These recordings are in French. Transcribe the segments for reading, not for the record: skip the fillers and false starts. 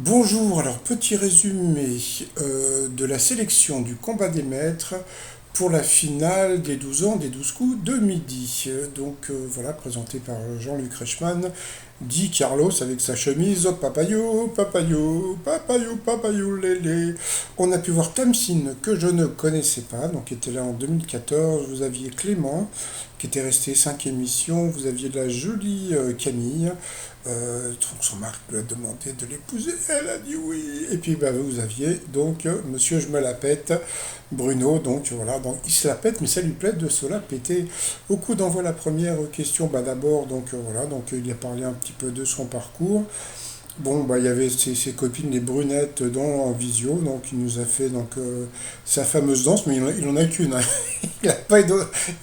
Bonjour, alors petit résumé de la sélection du combat des maîtres pour la finale des 12 ans des 12 coups de midi. Voilà, présenté par Jean-Luc Reichmann, dit Carlos avec sa chemise, oh, papayo, papayo, papayo, papayo, lélé. On a pu voir Tamsin que je ne connaissais pas, donc qui était là en 2014. Vous aviez Clément qui était resté 5 émissions. Vous aviez la jolie Camille. Son mari lui a demandé de l'épouser, elle a dit oui. Et puis bah, vous aviez donc Monsieur Je me la pète, Bruno, donc voilà, donc il se la pète, mais ça lui plaît de se la péter. Au coup d'envoi la première question, bah d'abord voilà, donc il a parlé un petit peu de son parcours. Bon, bah, il y avait ses copines, les brunettes, en visio, donc il nous a fait sa fameuse danse, mais il en a qu'une, hein.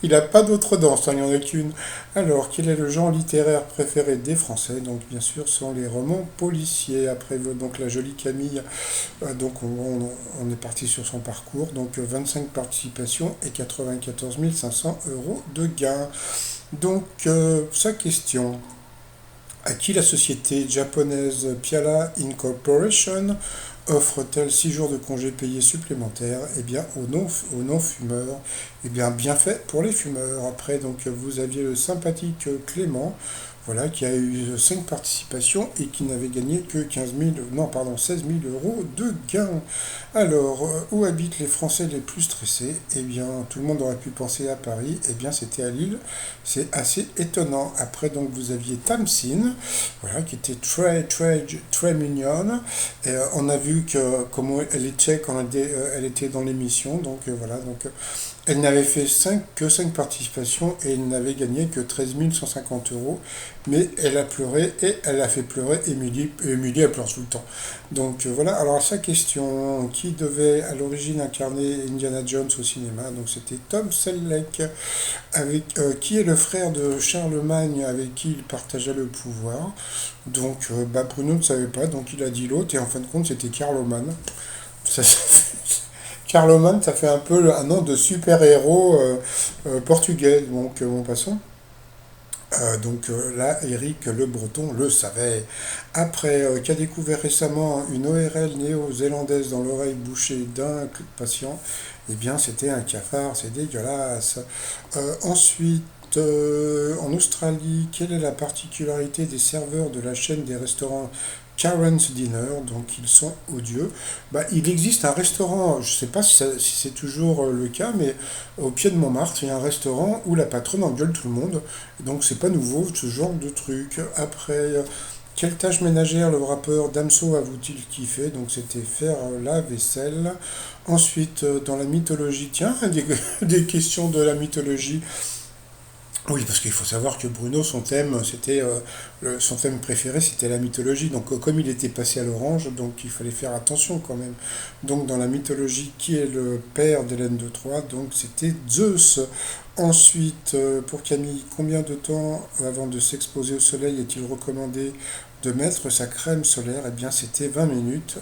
Il a pas d'autre danse, hein, il n'y en a qu'une. Alors, quel est le genre littéraire préféré des Français? Donc, bien sûr, ce sont les romans policiers. Après, donc la jolie Camille, on est parti sur son parcours, donc 25 participations et 94 500 euros de gains. Sa question. À qui la société japonaise Piala Incorporation offre-t-elle 6 jours de congés payés supplémentaires? Eh bien, aux non-fumeurs. Eh bien, bien fait pour les fumeurs. Après, donc, vous aviez le sympathique Clément, voilà, qui a eu 5 participations et qui n'avait gagné que 16 000 euros de gains. Alors, où habitent les Français les plus stressés? Eh bien, tout le monde aurait pu penser à Paris. Eh bien, c'était à Lille. C'est assez étonnant. Après, donc, vous aviez Tamsin, voilà, qui était très mignonne. Et, on a vu comment elle était quand elle était dans l'émission. Elle n'avait fait que 5 participations et elle n'avait gagné que 13 150 euros. Mais elle a pleuré et elle a fait pleurer Émilie. Et Émilie, elle pleure tout le temps. Voilà. Alors, sa question, qui devait à l'origine incarner Indiana Jones au cinéma? Donc, c'était Tom Selleck, qui est le frère de Charlemagne avec qui il partageait le pouvoir. Bruno ne savait pas, donc il a dit l'autre, et en fin de compte, c'était Carloman. Ça, Carloman, ça fait un peu un nom de super-héros portugais, bon, passons. Là, Eric Le Breton le savait. Après, qu'a découvert récemment une ORL néo-zélandaise dans l'oreille bouchée d'un patient, eh bien, c'était un cafard, c'est dégueulasse. Ensuite, en Australie, quelle est la particularité des serveurs de la chaîne des restaurants Karen's Dinner? Donc, ils sont odieux. Bah, il existe un restaurant, je ne sais pas si c'est toujours le cas, mais au pied de Montmartre, il y a un restaurant où la patronne engueule tout le monde. Donc, c'est pas nouveau, ce genre de truc. Après, quelle tâche ménagère le rappeur Damso avoue-t-il kiffé? Donc, c'était faire la vaisselle. Ensuite, dans la mythologie, tiens, des questions de la mythologie. Oui, parce qu'il faut savoir que Bruno, son thème préféré, c'était la mythologie. Donc, comme il était passé à l'orange, donc il fallait faire attention quand même. Donc, dans la mythologie, qui est le père d'Hélène de Troie? Donc, c'était Zeus. Ensuite, pour Camille, combien de temps avant de s'exposer au soleil est-il recommandé de mettre sa crème solaire? Eh bien, c'était 20 minutes.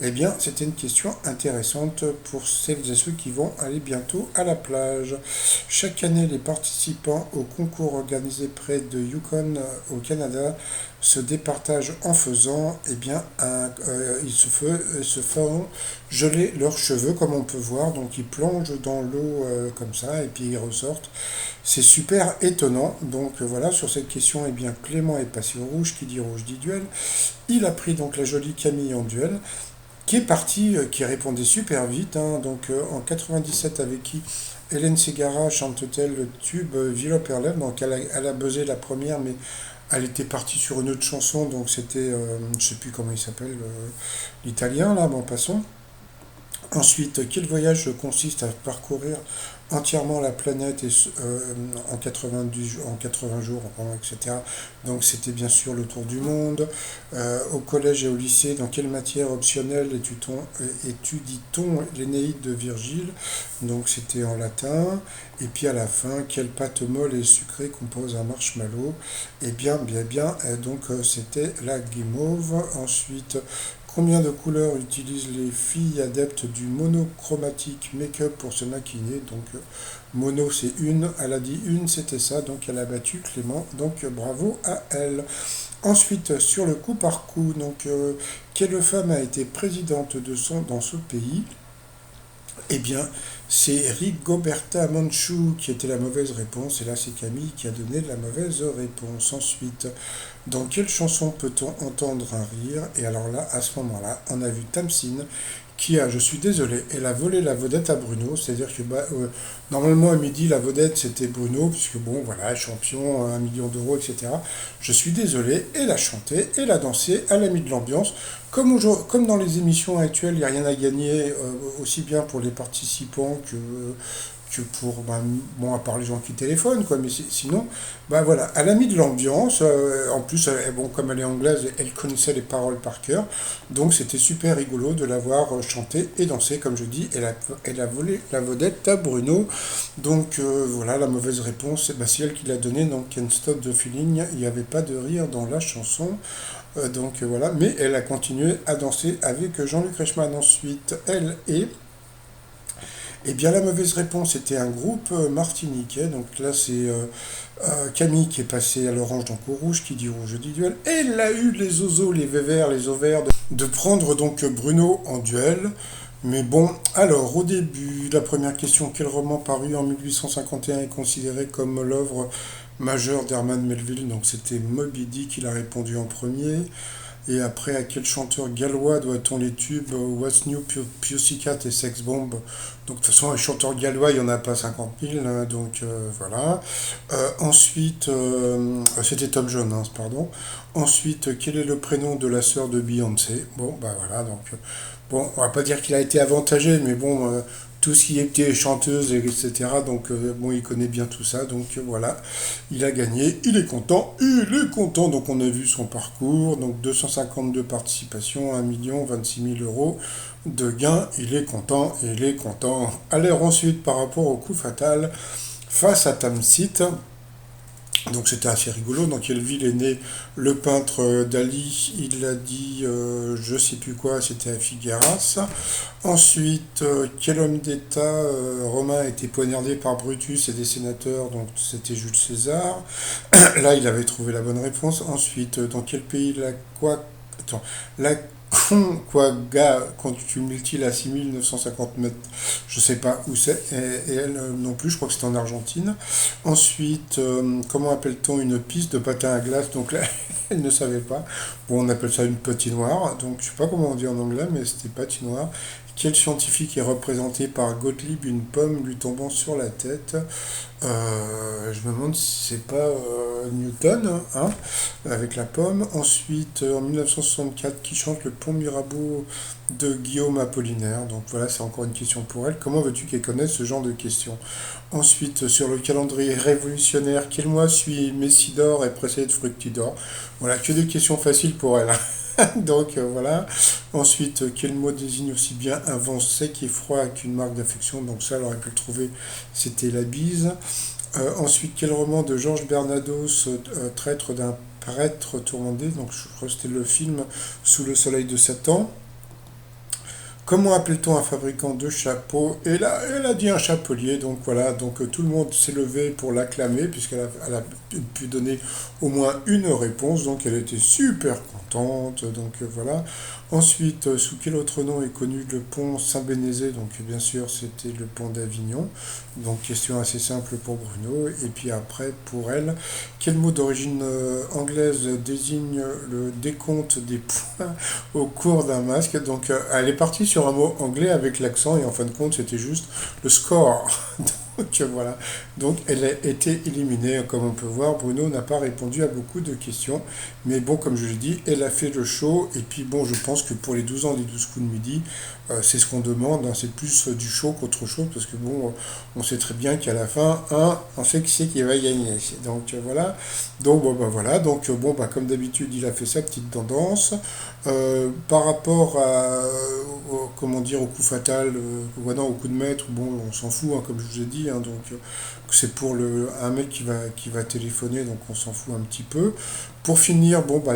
Eh bien, c'était une question intéressante pour celles et ceux qui vont aller bientôt à la plage. Chaque année, les participants au concours organisé près de Yukon au Canada se départagent en faisant, eh bien, se font geler leurs cheveux, comme on peut voir. Donc, ils plongent dans l'eau comme ça, et puis ils ressortent. C'est super étonnant. Voilà, sur cette question, eh bien, Clément est passé au rouge. Qui dit rouge dit duel. Il a pris donc la jolie Camille en duel, qui est partie, qui répondait super vite, hein. En 97, avec qui Hélène Ségara chante-t-elle le tube Villa Perlem? Donc elle a buzzé la première, mais elle était partie sur une autre chanson, donc c'était, je ne sais plus comment il s'appelle, l'italien, là, bon, passons. Ensuite, quel voyage consiste à parcourir entièrement la planète en 80 jours, etc. Donc c'était bien sûr le tour du monde. Au collège et au lycée, dans quelle matière optionnelle étudie-t-on l'Énéide de Virgile? Donc c'était en latin. Et puis à la fin, quelle pâte molle et sucrée compose un marshmallow? Eh bien, c'était la guimauve. Ensuite, combien de couleurs utilisent les filles adeptes du monochromatique make-up pour se maquiller? Mono c'est une, elle a dit une, c'était ça, donc elle a battu Clément, donc bravo à elle. Ensuite, sur le coup par coup, donc, quelle femme a été présidente dans ce pays? Eh bien, c'est Rigoberta Menchú qui était la mauvaise réponse, et là c'est Camille qui a donné la mauvaise réponse. Ensuite, dans quelle chanson peut-on entendre un rire? Et alors là, à ce moment-là, on a vu Tamsin qui a, je suis désolé, elle a volé la vedette à Bruno, c'est-à-dire que normalement à midi la vedette c'était Bruno, puisque bon voilà, champion, 1 million d'euros, etc. Je suis désolé, elle a chanté, elle a dansé, elle a mis de l'ambiance. Comme dans les émissions actuelles, il n'y a rien à gagner, aussi bien pour les participants que pour, ben, bon, à part les gens qui téléphonent, quoi, mais sinon, ben voilà, elle a mis de l'ambiance, en plus, bon, comme elle est anglaise, elle connaissait les paroles par cœur, donc c'était super rigolo de la voir chanter et danser, comme je dis, elle a volé la vedette à Bruno, donc voilà, la mauvaise réponse, ben, c'est elle qui l'a donnée, donc Can't Stop the Feeling, il n'y avait pas de rire dans la chanson, donc voilà, mais elle a continué à danser avec Jean-Luc Reichmann. Ensuite, elle est eh bien, la mauvaise réponse était un groupe martiniquais. Donc là, c'est Camille qui est passée à l'orange donc au rouge, qui dit rouge dit duel. Et elle a eu les oseaux, les vévères, les ovaires de prendre donc Bruno en duel. Mais bon, alors au début, la première question, quel roman paru en 1851 est considéré comme l'œuvre majeure d'Herman Melville? Donc c'était Moby Dick, il a répondu en premier. Et après, à quel chanteur gallois doit-on les tubes What's New, Pussycat et Sex Bomb? Donc, de toute façon, les chanteurs gallois, il n'y en a pas 50 000, hein, donc voilà. Ensuite, c'était Tom Jones, hein, pardon. Ensuite, quel est le prénom de la sœur de Beyoncé? Bon, bah voilà, donc, bon, on va pas dire qu'il a été avantagé, mais bon, tout ce qui était chanteuse, etc. Donc, bon, il connaît bien tout ça, donc voilà, il a gagné, il est content. Donc, on a vu son parcours, donc 252 participations, 1 26 000 euros de gains, il est content, il est content. Alors, ensuite, par rapport au coup fatal, face à Tamsit, donc c'était assez rigolo. Dans quelle ville est né le peintre Dali? Il a dit, je sais plus quoi, c'était à Figueras. Ensuite, quel homme d'État romain a été poignardé par Brutus et des sénateurs? Donc c'était Jules César. Là, il avait trouvé la bonne réponse. Ensuite, dans quel pays attends, la Quagga, quand tu multiplies à 6 950 mètres, je sais pas où c'est, et elle non plus, je crois que c'est en Argentine. Ensuite, comment appelle-t-on une piste de patin à glace? Donc là, elle ne savait pas. Bon, on appelle ça une patinoire, donc je sais pas comment on dit en anglais, mais c'était patinoire. Quel scientifique est représenté par Gottlieb, une pomme lui tombant sur la tête? Je me demande si c'est pas Newton, hein, avec la pomme. Ensuite, en 1964, qui chante le pont Mirabeau de Guillaume Apollinaire? Donc voilà, c'est encore une question pour elle. Comment veux-tu qu'elle connaisse ce genre de questions? Ensuite, sur le calendrier révolutionnaire, quel mois suit Messidor et précédé de Fructidor? Voilà, que des questions faciles pour elle, hein. Donc voilà. Ensuite, quel mot désigne aussi bien un vent sec et froid qu'une marque d'affection? Donc ça, elle aurait pu le trouver, c'était la bise. Ensuite, quel roman de Georges Bernados traite d'un prêtre tourmenté? Donc je crois que c'était le film Sous le soleil de Satan. Comment appelle-t-on un fabricant de chapeaux? Et là, elle a dit un chapelier, donc voilà, donc tout le monde s'est levé pour l'acclamer, puisqu'elle a pu donner au moins une réponse, donc elle était super contente, donc voilà. Ensuite, sous quel autre nom est connu le pont Saint-Bénézé? Donc bien sûr, c'était le pont d'Avignon, donc question assez simple pour Bruno, et puis après, pour elle, quel mot d'origine anglaise désigne le décompte des points au cours d'un masque? Donc elle est partie sur un mot anglais avec l'accent et en fin de compte c'était juste le score. Donc voilà. Donc elle a été éliminée. Comme on peut voir, Bruno n'a pas répondu à beaucoup de questions. Mais bon, comme je l'ai dit, elle a fait le show. Et puis bon, je pense que pour les 12 ans des 12 coups de midi, c'est ce qu'on demande, hein. C'est plus du show qu'autre chose. Parce que bon, on sait très bien qu'à la fin, on sait qui c'est qui va gagner. Donc voilà. Donc bon, bah, voilà. Donc bon, bah, comme d'habitude, il a fait sa petite tendance. Par rapport comment dire, au coup fatal, voilà, au coup de maître, bon, on s'en fout, hein, comme je vous ai dit, donc c'est pour un mec qui va téléphoner, donc on s'en fout un petit peu. Pour finir, bon, bah,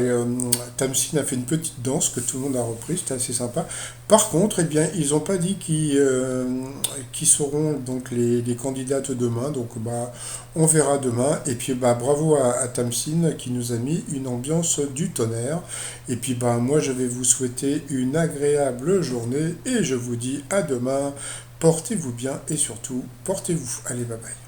Tamsin a fait une petite danse que tout le monde a reprise, c'était assez sympa. Par contre, eh bien, ils n'ont pas dit qui seront donc les candidates demain, donc bah, on verra demain. Et puis bah, bravo à Tamsin qui nous a mis une ambiance du tonnerre. Et puis bah, moi, je vais vous souhaiter une agréable journée et je vous dis à demain. Portez-vous bien et surtout, portez-vous. Allez, bye bye.